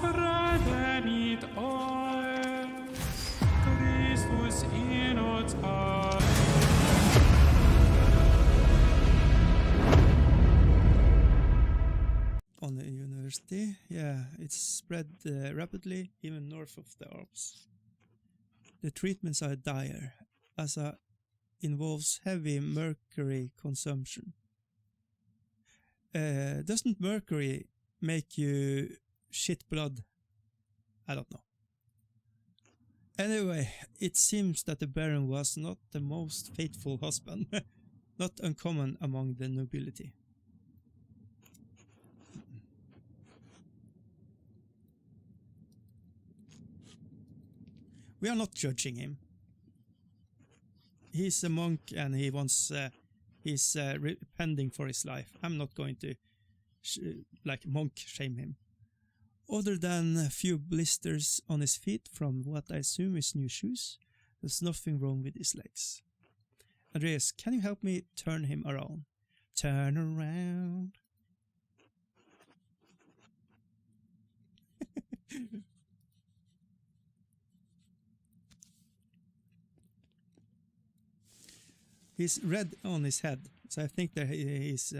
revenit oes, Christus in uns hat. On the university, yeah, it's spread rapidly, even north of the Alps. The treatments are dire, as involves heavy mercury consumption. Doesn't mercury make you shit blood? I don't know. Anyway, it seems that the Baron was not the most faithful husband, not uncommon among the nobility. We are not judging him. He's a monk and he wants, he's repenting for his life. I'm not going to, monk shame him. Other than a few blisters on his feet from what I assume is new shoes, there's nothing wrong with his legs. Andreas, can you help me turn him around? Turn around. He's red on his head, so I think that he's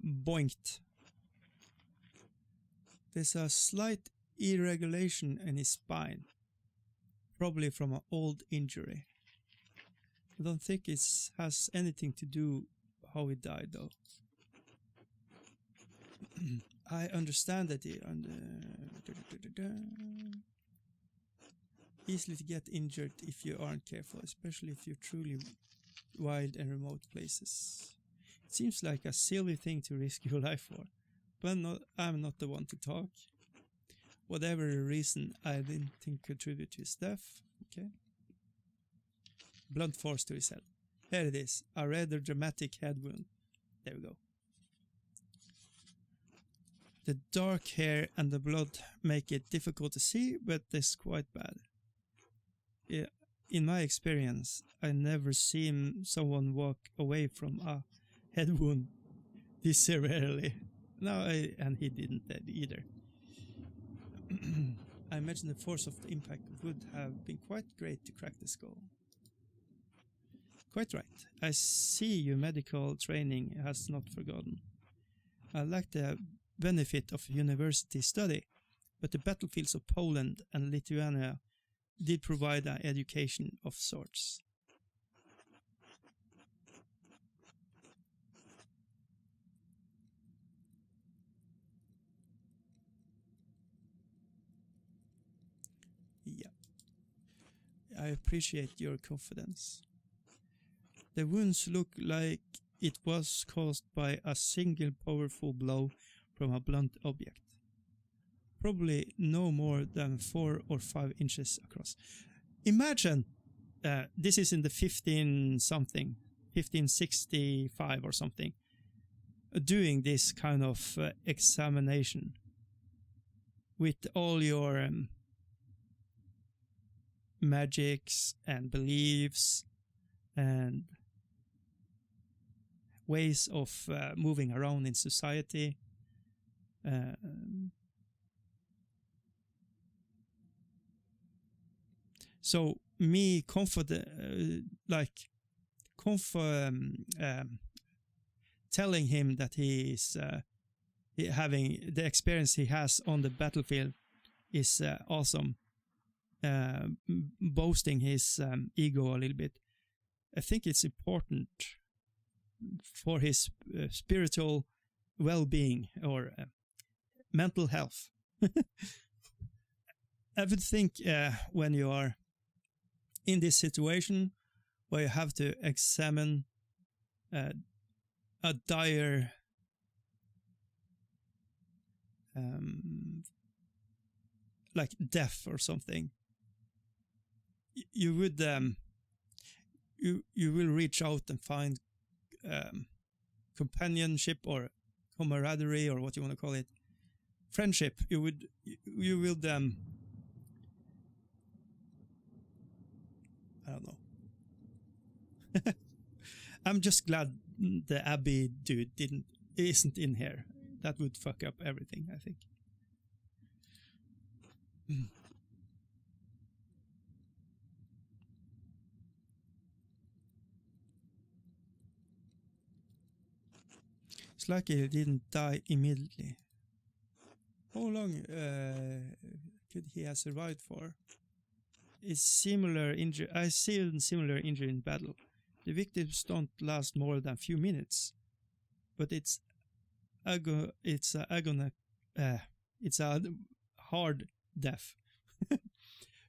boinked. There's a slight irregulation in his spine, probably from an old injury. I don't think it has anything to do how he died, though. I understand that he easily to get injured if you aren't careful, especially if you're truly wild and remote places. It seems like a silly thing to risk your life for, but I'm not the one to talk. Whatever the reason, I didn't think contribute to his death. Okay. Blunt force to his head. Here it is, a rather dramatic head wound. There we go. The dark hair and the blood make it difficult to see, but it's quite bad. Yeah. In my experience, I never seen someone walk away from a head wound this severely. No, and he didn't either. I imagine the force of the impact would have been quite great to crack the skull. Quite right. I see your medical training has not forgotten. I like the benefit of university study, but the battlefields of Poland and Lithuania did provide an education of sorts. Yeah. I appreciate your confidence. The wounds look like it was caused by a single powerful blow from a blunt object. Probably no more than 4 or 5 inches across. Imagine, this is in the 1565 or something, doing this kind of examination with all your magics and beliefs and ways of moving around in society. So me telling him that he is having the experience he has on the battlefield is awesome. Boasting his ego a little bit. I think it's important for his spiritual well-being or mental health. I would think when you are in this situation where you have to examine a dire like death or something, you would you will reach out and find companionship or camaraderie or what you want to call it, friendship. You will I don't know. I'm just glad the Abbey dude isn't in here. That would fuck up everything, I think. It's like he didn't die immediately. How long could he have survived for? It's similar injury. I've seen similar injury in battle. The victims don't last more than a few minutes, but it's a hard death.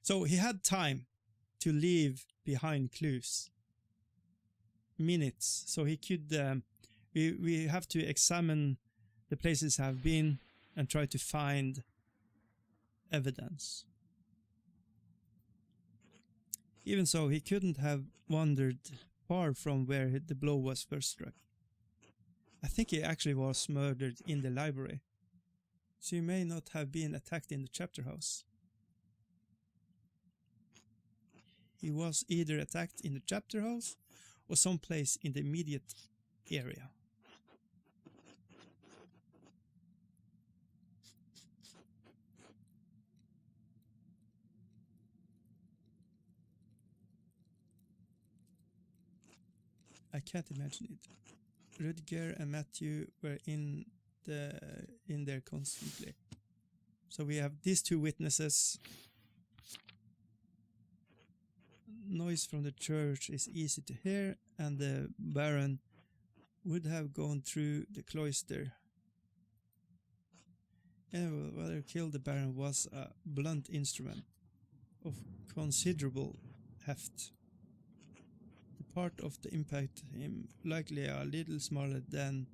So he had time to leave behind clues. Minutes. So he could. We have to examine the places have been and try to find evidence. Even so, he couldn't have wandered far from where the blow was first struck. I think he actually was murdered in the library, so he may not have been attacked in the chapter house. He was either attacked in the chapter house or someplace in the immediate area. I can't imagine it. Rutger and Matthew were in there constantly. So we have these two witnesses. Noise from the church is easy to hear, and the Baron would have gone through the cloister. Anyway, whether killed the Baron was a blunt instrument of considerable heft. The part of the impact him likely a little smaller than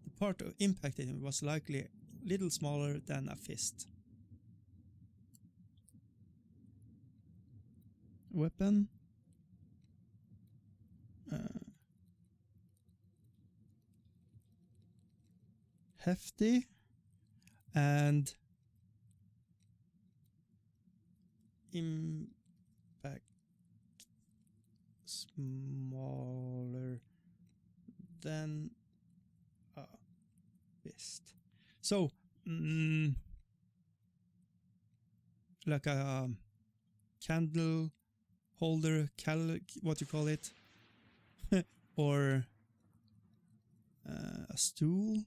the part of impacted him was likely a little smaller than a fist. Weapon. Hefty and impact smaller than a fist. So, like a candle holder, what you call it, or a stool,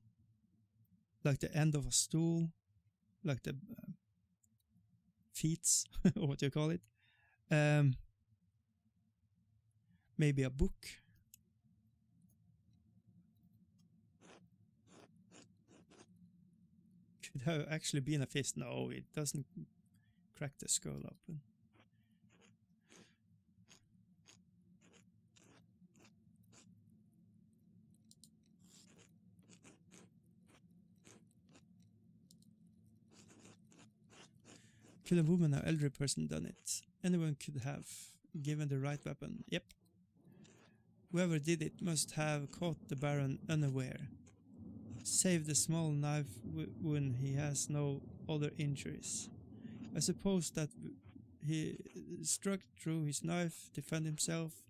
like the end of a stool, like the feet, or what you call it. Maybe a book. Could have actually been a fist. No, it doesn't crack the skull open. Could a woman or elderly person done it? Anyone could have, given the right weapon. Yep. Whoever did it must have caught the Baron unaware. Saved the small knife when he has no other injuries. I suppose that he struck through his knife, defend himself,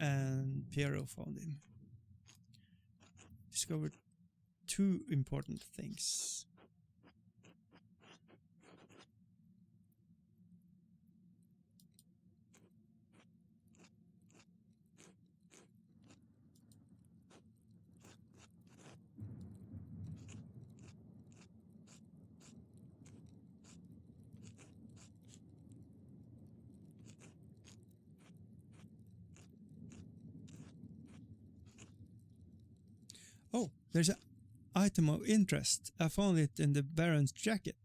and Piero found him. Discovered two important things. Oh, there's an item of interest. I found it in the Baron's jacket,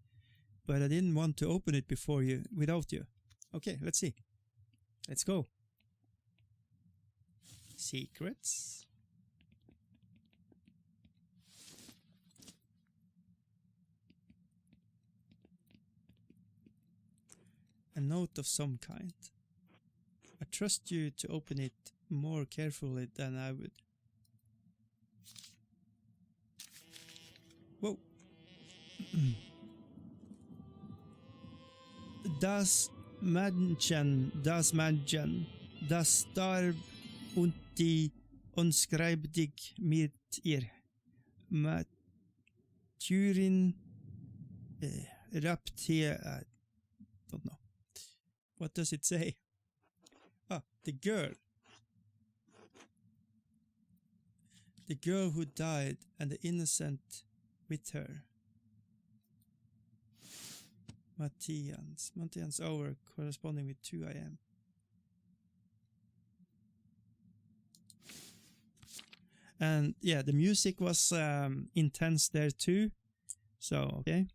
but I didn't want to open it without you. Okay, let's see. Let's go. Secrets. A note of some kind. I trust you to open it more carefully than I would. Whoa. Das Mädchen, das starb und die unschreibt dich mit ihr. Maturin, I don't know. What does it say? Ah, the girl. The girl who died and the innocent with her. Matthians hour corresponding with 2 a.m. And yeah, the music was intense there too. So, okay.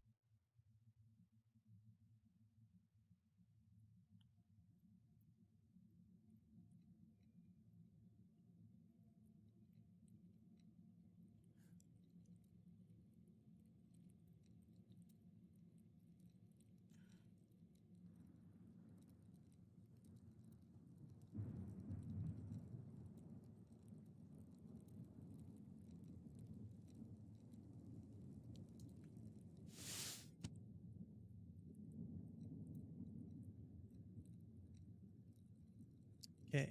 Okay.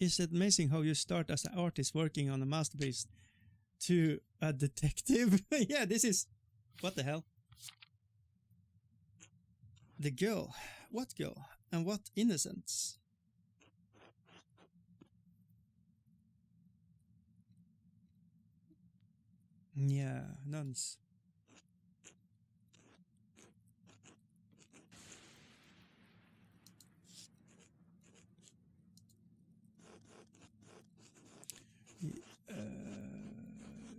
Is it amazing how you start as an artist working on a masterpiece to a detective? Yeah, this is... What the hell? The girl. What girl? And what innocence? Yeah, nuns.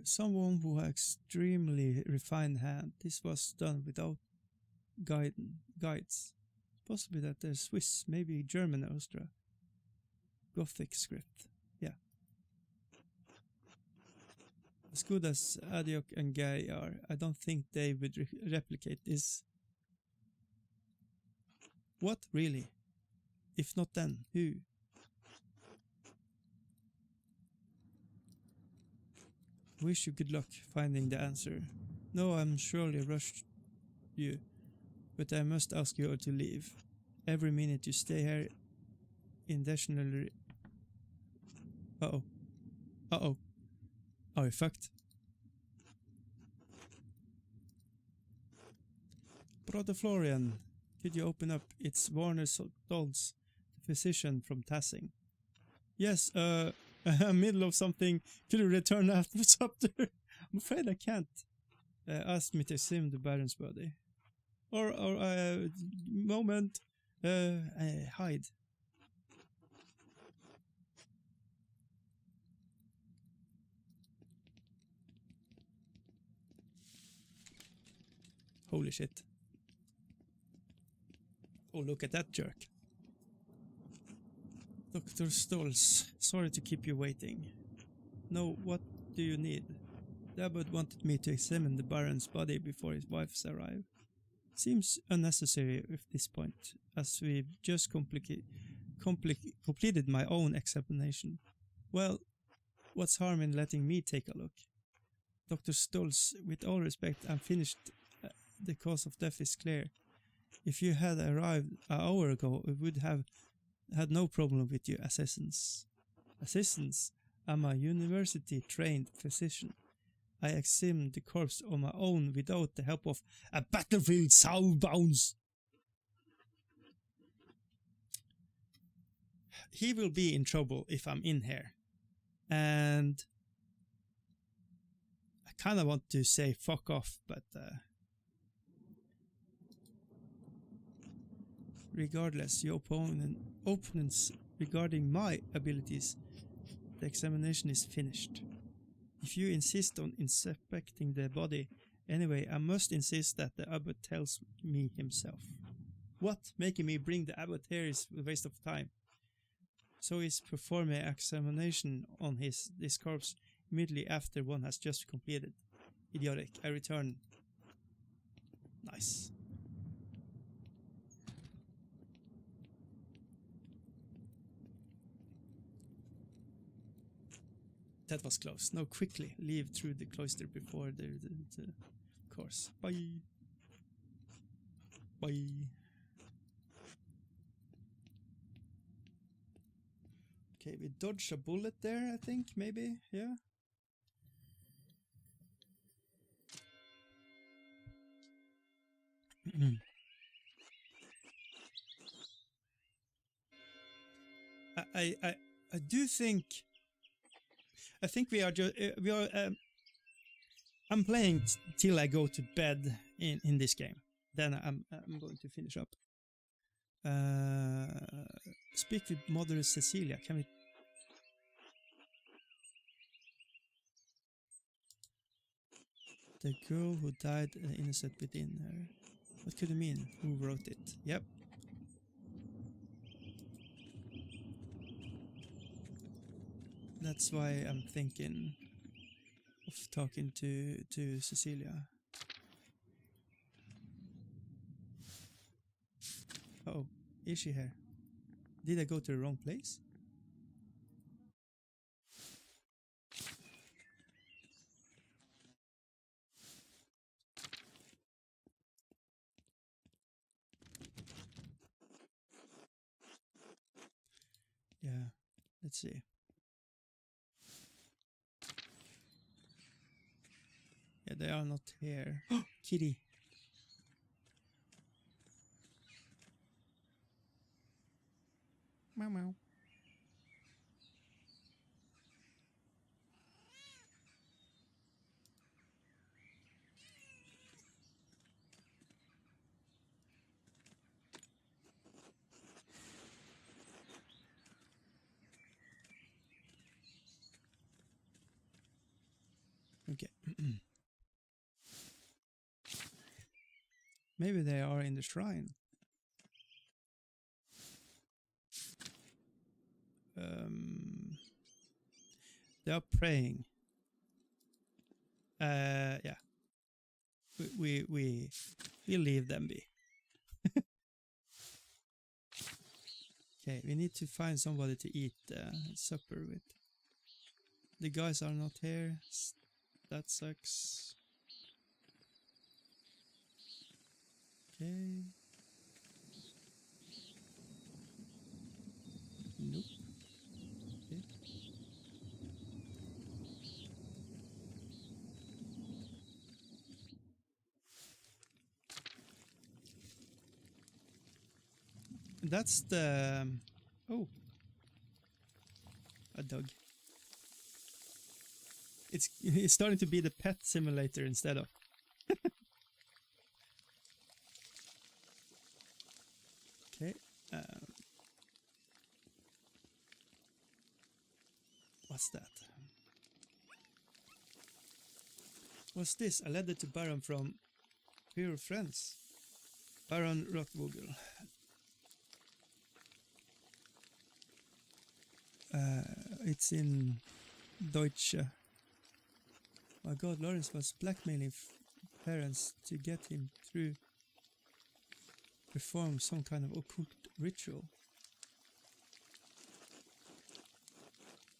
Someone who had extremely refined hand. This was done without guides. Possibly that they're Swiss, maybe German or Austria. Gothic script. Yeah. As good as Adiok and Guy are, I don't think they would replicate this. What, really? If not then, who? Wish you good luck finding the answer. No, I'm surely rushed you, but I must ask you all to leave. Every minute you stay here indefinitely. Uh-oh. Uh-oh. Are we fucked? Brother Florian, could you open up? It's Warner Dolls, the physician from Tassing. Yes, middle of something. Could you return after supper? I'm afraid I can't. Ask me to examine the Baron's body. Or moment. Hide. Holy shit. Oh, look at that jerk. Dr. Stolz, sorry to keep you waiting. No, what do you need? The abbot wanted me to examine the Baron's body before his wife's arrive. Seems unnecessary at this point, as we've just completed my own examination. Well, what's harm in letting me take a look? Dr. Stolz, with all respect, I'm finished. The cause of death is clear. If you had arrived an hour ago, we would have had no problem with your assistance. Assistance? I'm a university-trained physician. I examined the corpse on my own without the help of a battlefield soundbounds. He will be in trouble if I'm in here. And I kind of want to say fuck off, but regardless, your opponents regarding my abilities, the examination is finished. If you insist on inspecting the body, anyway, I must insist that the abbot tells me himself. What? Making me bring the abbot here is a waste of time. So he's performing an examination on this corpse immediately after one has just completed. Idiotic. I return. Nice. That was close. Now quickly leave through the cloister before the course. Bye. Bye. Okay, we dodged a bullet there, I think, maybe, yeah. I do think. I think we are just we are. I'm playing till I go to bed in this game. Then I'm going to finish up. Speak with Mother Cecilia. Can we? The girl who died innocent within her. What could it mean? Who wrote it? Yep. That's why I'm thinking of talking to Cecilia. Oh, is she here? Did I go to the wrong place? Yeah, let's see. Yeah, they are not here. Kitty. Meow meow. Okay. Maybe they are in the shrine. They are praying. Yeah. We leave them be. Okay, we need to find somebody to eat supper with. The guys are not here. That sucks. Okay. Nope. Okay. That's the... oh. A dog. It's starting to be the pet simulator instead of... Okay. What's that? What's this? A letter to Baron from Pure Friends. Baron Rothvogel. It's in Deutsche. My God, Lawrence was blackmailing parents to get him through perform some kind of occult ritual.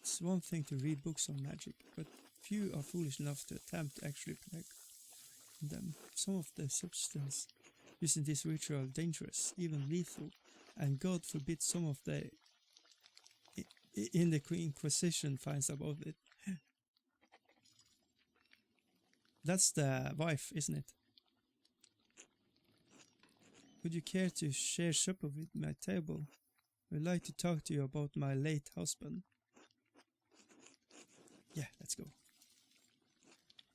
It's one thing to read books on magic, but few are foolish enough to attempt to actually practice them. Some of the substance used in this ritual are dangerous, even lethal, and God forbid some of the in the Inquisition finds about it. That's the wife, isn't it? Would you care to share supper with my table? I'd like to talk to you about my late husband. Yeah, let's go.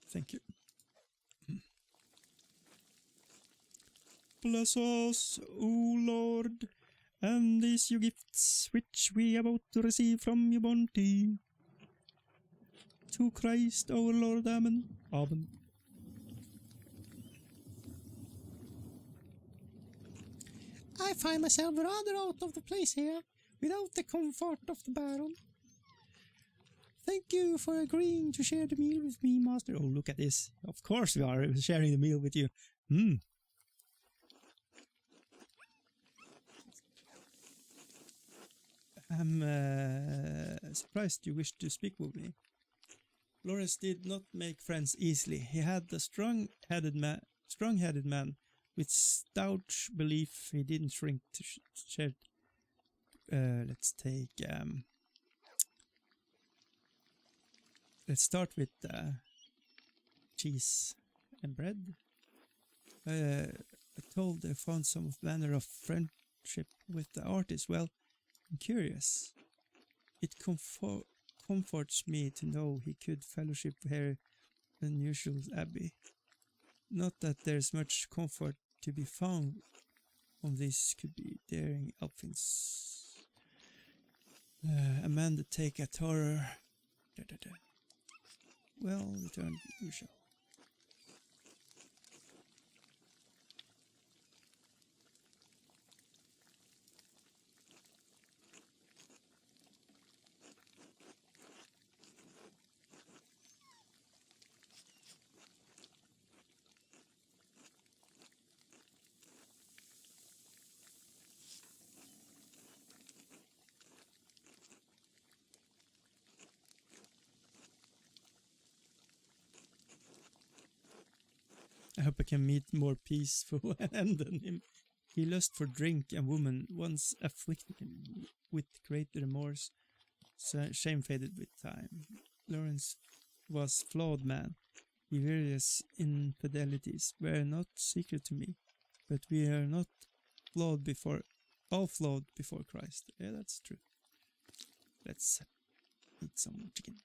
Thank you. Bless us, O Lord, and these your gifts which we are about to receive from your bounty. To Christ our Lord, Amen. Amen. I find myself rather out of the place here, without the comfort of the Baron. Thank you for agreeing to share the meal with me, Master. Oh, look at this. Of course we are sharing the meal with you. I'm surprised you wish to speak with me. Lawrence did not make friends easily. He had a strong-headed man with stout belief. He didn't shrink to share. Let's take... let's start with cheese and bread. told I found some manner of friendship with the artist. Well, I'm curious. It comforts me to know he could fellowship here in unusual abbey. Not that there's much comfort to be found on this could be daring elfins. Amanda take a horror. Well, return you shall. I hope I can meet more peaceful end than him. He lust for drink and woman once afflicted him with great remorse. So shame faded with time. Lawrence was flawed man. His various infidelities were not secret to me, but we are not all flawed before Christ. Yeah, that's true. Let's eat some chicken.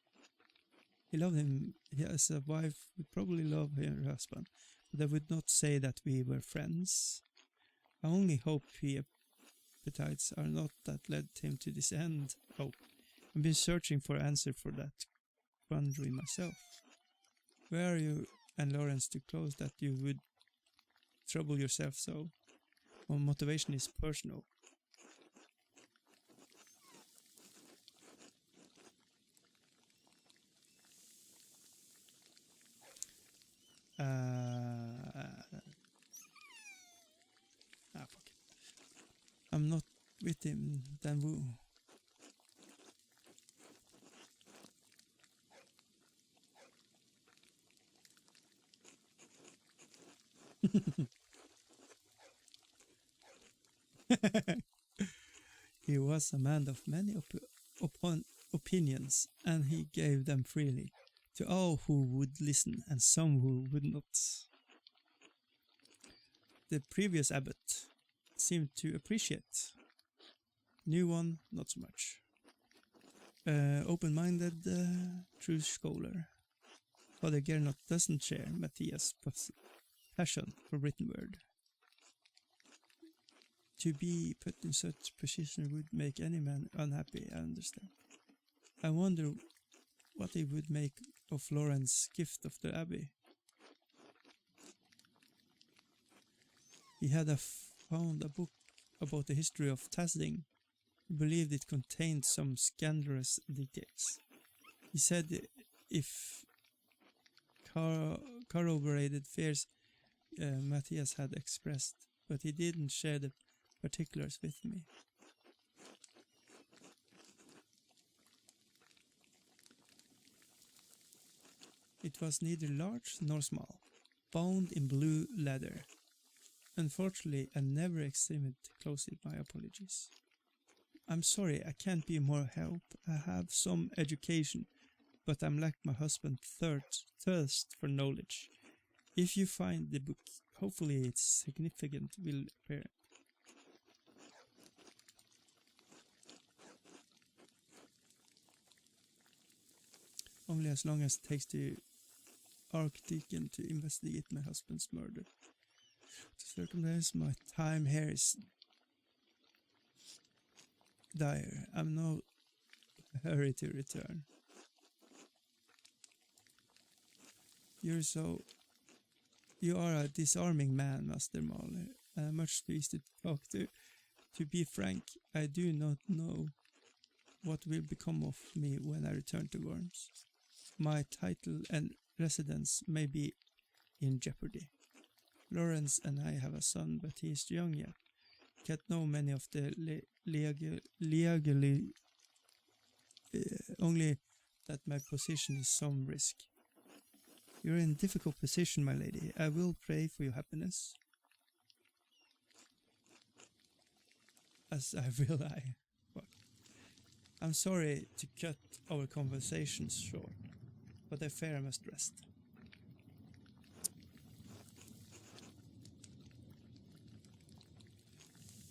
He loved him. He has a wife would probably love her husband, but I would not say that we were friends. I only hope his appetites are not that led him to this end. Oh, I've been searching for an answer for that quandary myself. Where are you and Lawrence too close that you would trouble yourself so? My motivation is personal. Fuck it. I'm not with him, then woo. He was a man of many opinions, and he gave them freely to all who would listen and some who would not. The previous abbot seemed to appreciate. New one, not so much. Open-minded, true scholar. Father Gernot doesn't share Matthias' passion for written word. To be put in such position would make any man unhappy, I understand. I wonder what he would make of Lawrence's gift of the abbey. He had found a book about the history of Tasding. He believed it contained some scandalous details. He said if corroborated fears Matthias had expressed, but he didn't share the particulars with me. It was neither large nor small, bound in blue leather. Unfortunately, I never examined closely. My apologies. I'm sorry, I can't be more help. I have some education, but I'm like my husband, thirst for knowledge. If you find the book, hopefully its significant will appear. Only as long as it takes the Archdeacon to investigate my husband's murder. To circumstance, my time here is dire. I'm no hurry to return. You are a disarming man, Master Maler, and much pleased to talk to. To be frank, I do not know what will become of me when I return to Worms. My title and residence may be in jeopardy. Lawrence and I have a son, but he is young yet. Can't know many of the legally, only that my position is some risk. You're in a difficult position, my lady. I will pray for your happiness. As I will I. Well, I'm sorry to cut our conversations short, but I fear I must rest.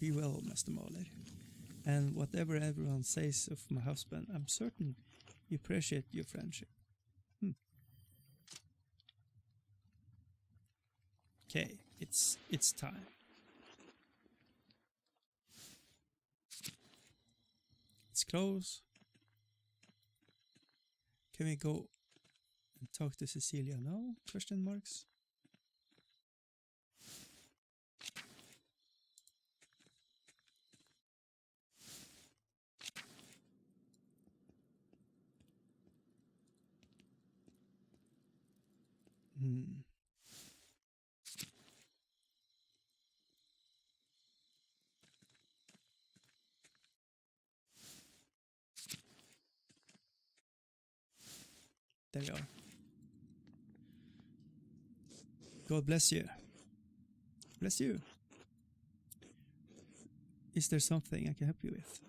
Be well, Master Maler. And whatever everyone says of my husband, I'm certain you appreciate your friendship. Okay, it's time. It's close. Can we go and talk to Cecilia now? Question marks. There we are. God bless you. Bless you. Is there something I can help you with?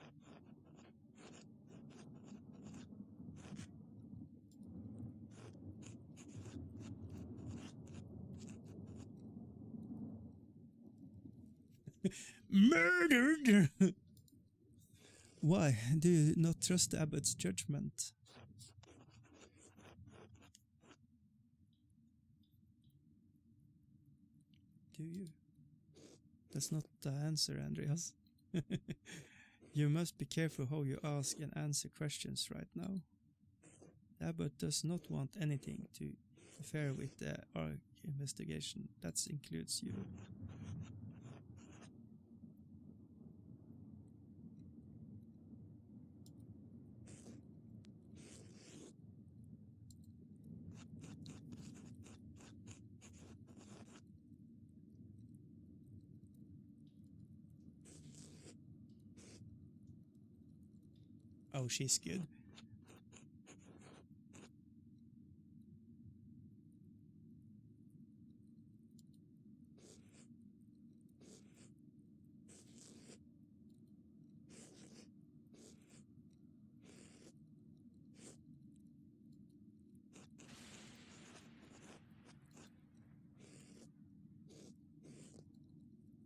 Murdered! Why do you not trust the abbot's judgment? Do you? That's not the answer, Andreas. You must be careful how you ask and answer questions right now. The abbot does not want anything to interfere with our investigation. That includes you. Oh, she's good.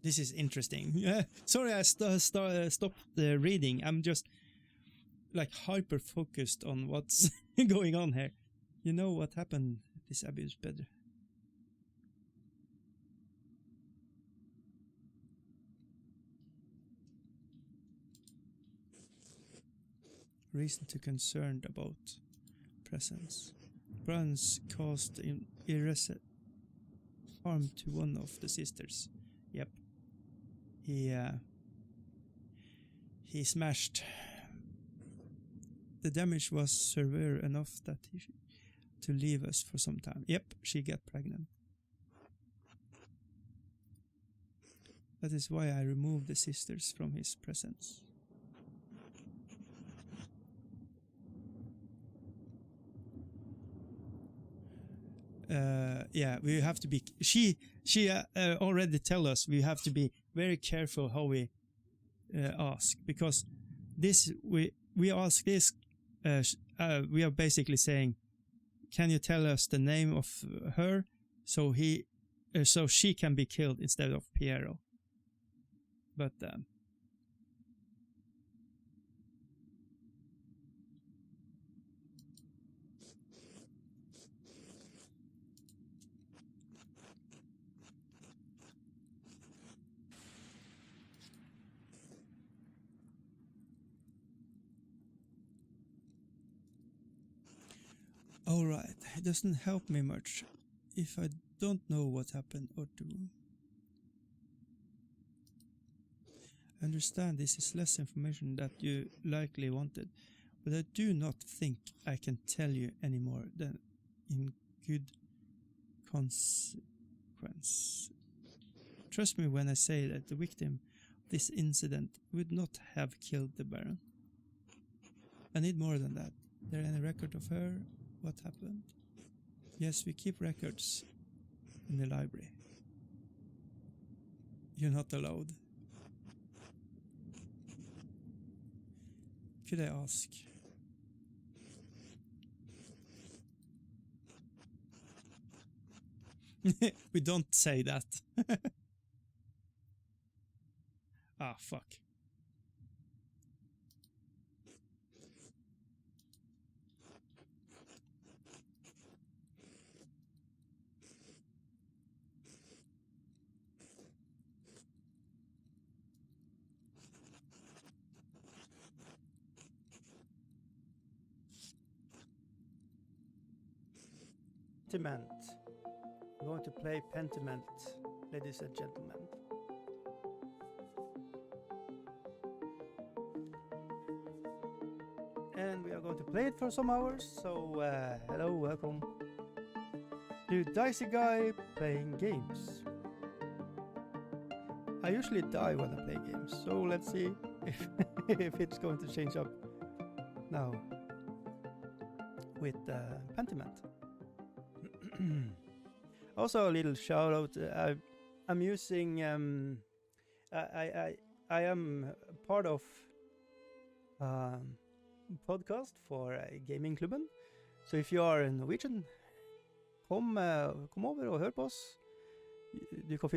This is interesting. Sorry, I stopped reading. I'm just like hyper focused on what's going on here. You know what happened? This abuse better. Reason to concerned about presence. Bruns caused harm to one of the sisters. Yep. He smashed. The damage was severe enough that to leave us for some time. Yep, she got pregnant. That is why I removed the sisters from his presence. Yeah, we have to be. She already tell us we have to be very careful how we ask, because this we ask this. We are basically saying, "Can you tell us the name of her, so she can be killed instead of Piero?" But all right, it doesn't help me much if I don't know what happened or do. I understand this is less information that you likely wanted, but I do not think I can tell you any more than in good consequence. Trust me when I say that the victim of this incident would not have killed the Baron. I need more than that. Is there any record of her? What happened? Yes, we keep records in the library. You're not allowed. Could I ask? We don't say that. Ah, fuck. Pentiment. I'm going to play Pentiment, ladies and gentlemen. And we are going to play it for some hours, so hello, welcome to Dicey Guy playing games. I usually die when I play games, so let's see if it's going to change up now with Pentiment. Also, a little shout out. I'm using. I am part of podcast for Gaming Klubben. Så if you are in Norwegian, kom over og hør på oss. Du kan finne